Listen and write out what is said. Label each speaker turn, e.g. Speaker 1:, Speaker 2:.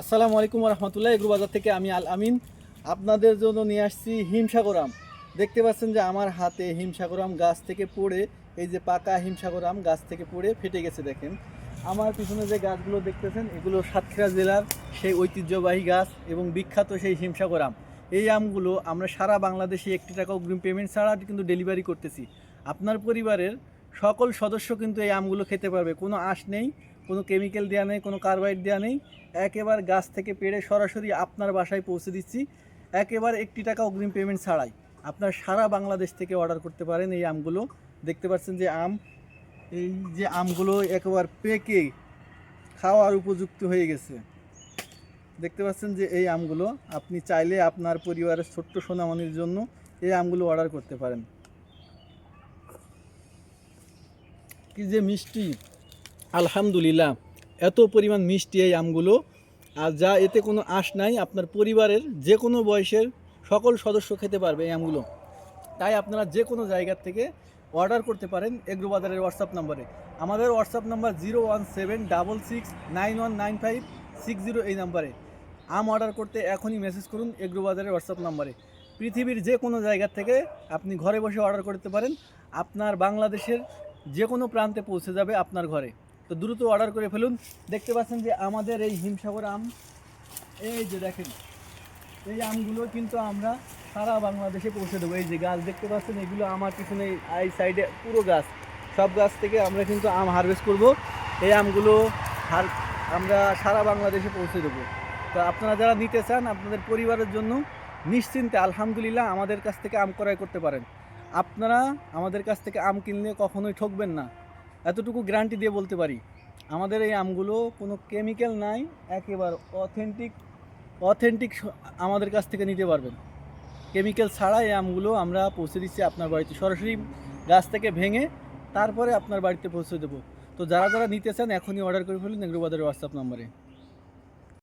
Speaker 1: আসসালামু আলাইকুম রহমতুল্লাহ। এগ্রো বাজার থেকে আমি আল আমিন আপনাদের জন্য নিয়ে আসছি হিমসাগর আম। দেখতে পাচ্ছেন যে আমার হাতে হিমসাগর আম গাছ থেকে পড়ে, এই যে পাকা হিমসাগর আম গাছ থেকে পড়ে ফেটে গেছে। দেখেন আমার পিছনে যে গাছগুলো দেখতেছেন, এগুলো সাতক্ষীরা জেলার সেই ঐতিহ্যবাহী গাছ এবং বিখ্যাত সেই হিমসাগর আম। এই আমগুলো আমরা সারা বাংলাদেশে 1 টাকা অগ্রিম পেমেন্ট ছাড়া কিন্তু ডেলিভারি করতেছি। আপনার পরিবারের সকল সদস্য কিন্তু এই আমগুলো খেতে পারবে। কোনো আঁশ নেই, কোনো কেমিক্যাল দেওয়া নেই, কোনো কার্বাইড দেওয়া নেই। একেবারে গাছ থেকে পেড়ে সরাসরি আপনার বাসায় পৌঁছে দিচ্ছি, একেবারে 1 টাকা অগ্রিম পেমেন্ট ছাড়াই। আপনার সারা বাংলাদেশ থেকে অর্ডার করতে পারেন এই আমগুলো। দেখতে পাচ্ছেন যে এই যে আমগুলো একেবারে পেকে খাওয়ার উপযুক্ত হয়ে গেছে। দেখতে পাচ্ছেন যে এই আমগুলো আপনি চাইলে আপনার পরিবারের ছোট্ট সোনামণির জন্য এই আমগুলো অর্ডার করতে পারেন। কি যে মিষ্টি, আলহামদুলিল্লাহ, এত পরিমাণ মিষ্টি এই আমগুলো। আর যা এতে কোনো আঁশ নাই, আপনার পরিবারের যে কোনো বয়সের সকল সদস্য খেতে পারবে এই আমগুলো। তাই আপনারা যে কোনো জায়গার থেকে অর্ডার করতে পারেন এগ্রো বাজারের হোয়াটসঅ্যাপ নম্বরে। আমাদের হোয়াটসঅ্যাপ নাম্বার 01766699560 এই নাম্বারে। আম অর্ডার করতে এখনই মেসেজ করুন এগ্রো বাজারের হোয়াটসঅ্যাপ নাম্বারে। পৃথিবীর যে কোনো জায়গার থেকে আপনি ঘরে বসে অর্ডার করতে পারেন, আপনার বাংলাদেশের যে কোনো প্রান্তে পৌঁছে যাবে আপনার ঘরে। তো দ্রুত অর্ডার করে ফেলুন। দেখতে পাচ্ছেন যে আমাদের এই হিমসাগর আম, এই যে দেখেন এই আমগুলো কিন্তু আমরা সারা বাংলাদেশে পৌঁছে দেবো। এই যে গাছ দেখতে পাচ্ছেন, এগুলো আমার পিছনে এই সাইডে পুরো গাছ, সব গাছ থেকে আমরা কিন্তু আম হারভেস্ট করব। এই আমগুলো আমরা সারা বাংলাদেশে পৌঁছে দেবো। তো আপনারা যারা নিতে চান আপনাদের পরিবারের জন্য নিশ্চিন্তে আলহামদুলিল্লাহ আমাদের কাছ থেকে আম ক্রয় করতে পারেন। আপনারা আমাদের কাছ থেকে আম কিনলে কখনোই ঠকবেন না, এতটুকু গ্যারান্টি দিয়ে বলতে পারি। আমাদের এই আমগুলো কোনো কেমিক্যাল নাই, একেবারে অথেন্টিক আমাদের কাছ থেকে নিতে পারবেন। কেমিক্যাল ছাড়া এই আমগুলো আমরা পৌঁছে দিচ্ছি আপনার বাড়িতে, সরাসরি গাছ থেকে ভেঙে তারপরে আপনার বাড়িতে পৌঁছে দেবো। তো যারা যারা নিতে চান এখনই অর্ডার করে ফেলুন এগ্রো বাজারের হোয়াটসঅ্যাপ নম্বরে।